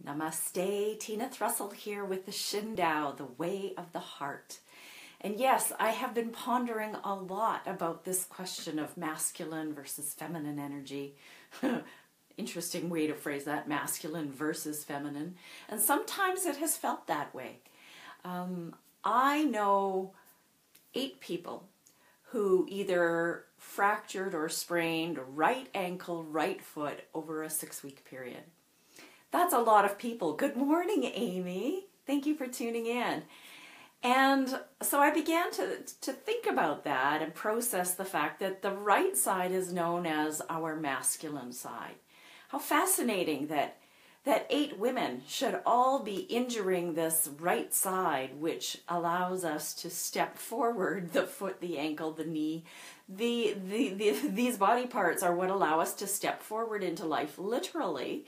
Namaste, Tina Thrussell here with the Shin Tao, the way of the heart. And yes, I have been pondering a lot about this question of masculine versus feminine energy. Interesting way to phrase that, masculine versus feminine. And sometimes it has felt that way. I know 8 people who either fractured or sprained right ankle, right foot over a 6-week period. That's a lot of people. Good morning, Amy. Thank you for tuning in. And so I began to think about that and process the fact that the right side is known as our masculine side. How fascinating that 8 women should all be injuring this right side, which allows us to step forward, the foot, the ankle, the knee. These body parts are what allow us to step forward into life literally.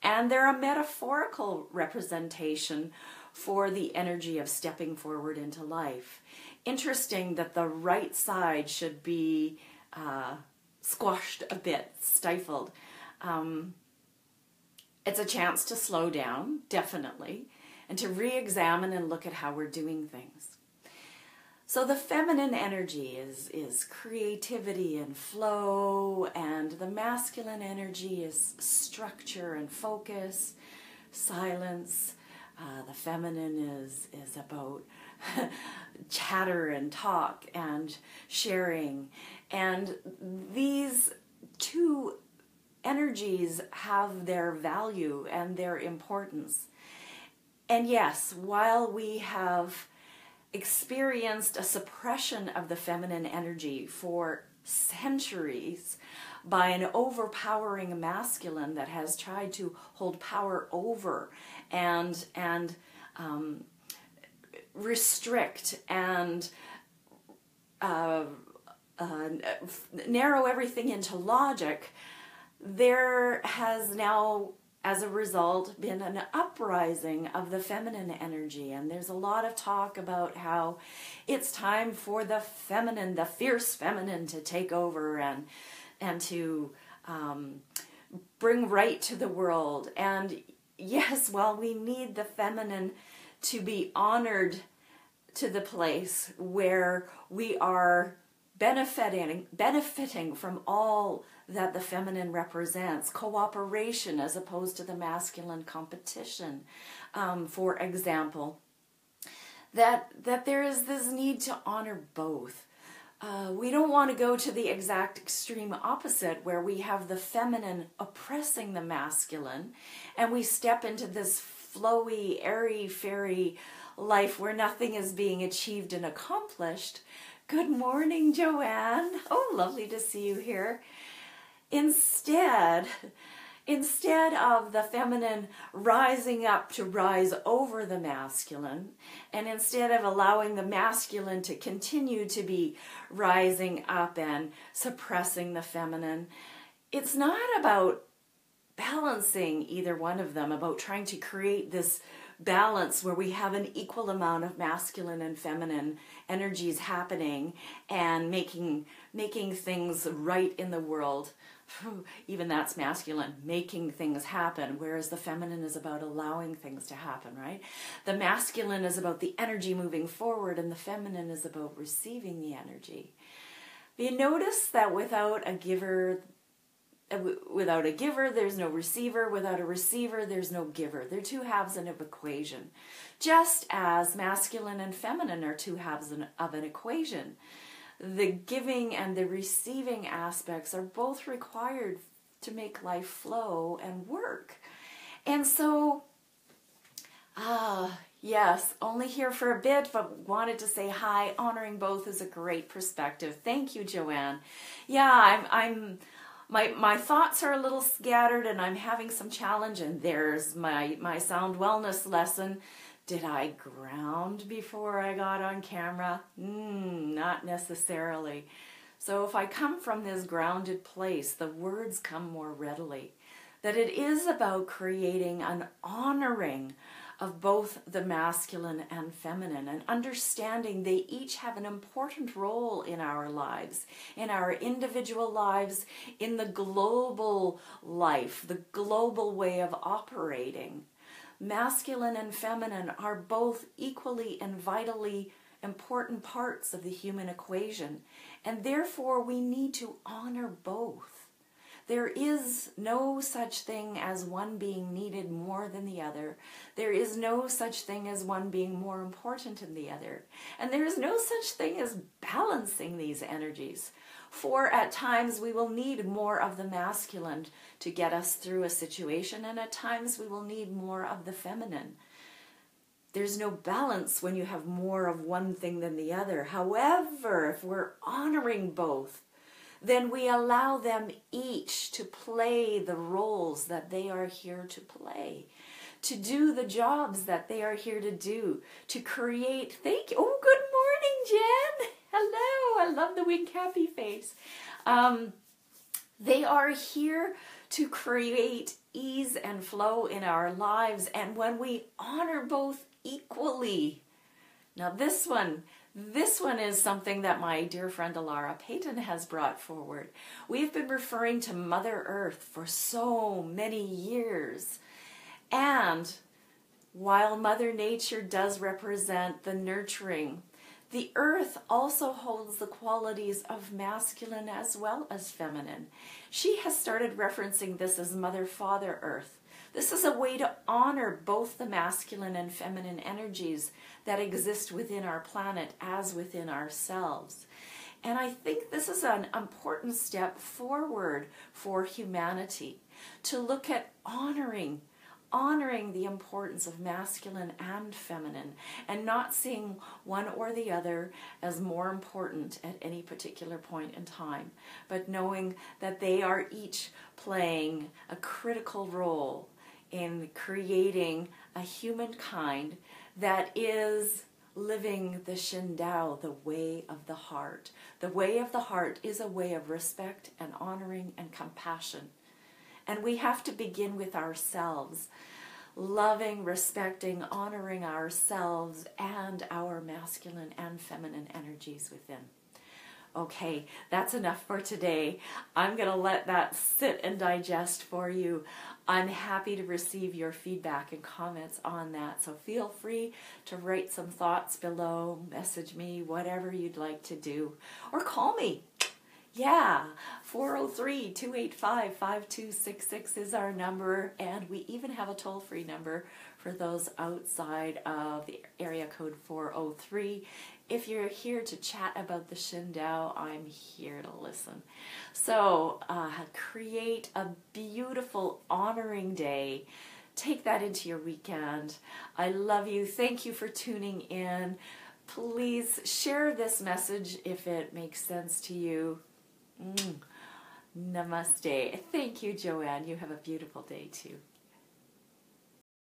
And they're a metaphorical representation for the energy of stepping forward into life. Interesting that the right side should be squashed a bit, stifled. It's a chance to slow down, definitely, and to re-examine and look at how we're doing things. So the feminine energy is creativity and flow, and the masculine energy is structure and focus, silence. The feminine is about chatter and talk and sharing. And these two energies have their value and their importance. And yes, while we have experienced a suppression of the feminine energy for centuries by an overpowering masculine that has tried to hold power over and restrict and narrow everything into logic, there has now, as a result, been an uprising of the feminine energy. And there's a lot of talk about how it's time for the feminine, the fierce feminine, to take over and to bring right to the world. And yes, while we need the feminine to be honored to the place where we are benefiting from all that the feminine represents, cooperation as opposed to the masculine competition, for example, that there is this need to honor both. We don't want to go to the exact extreme opposite where we have the feminine oppressing the masculine and we step into this flowy, airy-fairy life where nothing is being achieved and accomplished. Good morning, Joanne. Oh, lovely to see you here. Instead of the feminine rising up to rise over the masculine, and instead of allowing the masculine to continue to be rising up and suppressing the feminine, it's not about balancing either one of them, about trying to create this balance where we have an equal amount of masculine and feminine energies happening and making things right in the world. Even that's masculine, making things happen, whereas the feminine is about allowing things to happen, right? The masculine is about the energy moving forward, and the feminine is about receiving the energy. You notice that without a giver, there's no receiver. Without a receiver, there's no giver. They're two halves in an equation, just as masculine and feminine are two halves of an equation. The giving and the receiving aspects are both required to make life flow and work. And so, yes, only here for a bit, but wanted to say hi. Honoring both is a great perspective. Thank you, Joanne. Yeah, my thoughts are a little scattered and I'm having some challenge, and there's my sound wellness lesson. Did I ground before I got on camera? Not necessarily. So if I come from this grounded place, the words come more readily. That it is about creating an honoring of both the masculine and feminine, and understanding they each have an important role in our lives, in our individual lives, in the global life, the global way of operating. masculine and feminine are both equally and vitally important parts of the human equation, and therefore we need to honor both. There is no such thing as one being needed more than the other. There is no such thing as one being more important than the other. And there is no such thing as balancing these energies. For at times we will need more of the masculine to get us through a situation, and at times we will need more of the feminine. There's no balance when you have more of one thing than the other. However, if we're honoring both, then we allow them each to play the roles that they are here to play, to do the jobs that they are here to do, to create. Thank you. Oh, good morning, Jen. Hello. I love the wink happy face. They are here to create ease and flow in our lives. And when we honor both equally, now this one is something that my dear friend Alara Payton has brought forward. We've been referring to Mother Earth for so many years. And while Mother Nature does represent the nurturing, the earth also holds the qualities of masculine as well as feminine. She has started referencing this as Mother Father Earth. This is a way to honor both the masculine and feminine energies that exist within our planet as within ourselves. And I think this is an important step forward for humanity, to look at honoring the importance of masculine and feminine, and not seeing one or the other as more important at any particular point in time, but knowing that they are each playing a critical role in creating a humankind that is living the Shindao, the way of the heart. The way of the heart is a way of respect and honoring and compassion. And we have to begin with ourselves, loving, respecting, honoring ourselves and our masculine and feminine energies within. Okay, that's enough for today. I'm going to let that sit and digest for you. I'm happy to receive your feedback and comments on that. So feel free to write some thoughts below, message me, whatever you'd like to do, or call me. Yeah, 403-285-5266 is our number, and we even have a toll-free number for those outside of the area code 403. If you're here to chat about the Shindao, I'm here to listen. So create a beautiful honoring day. Take that into your weekend. I love you. Thank you for tuning in. Please share this message if it makes sense to you. Namaste. Thank you, Joanne. You have a beautiful day too.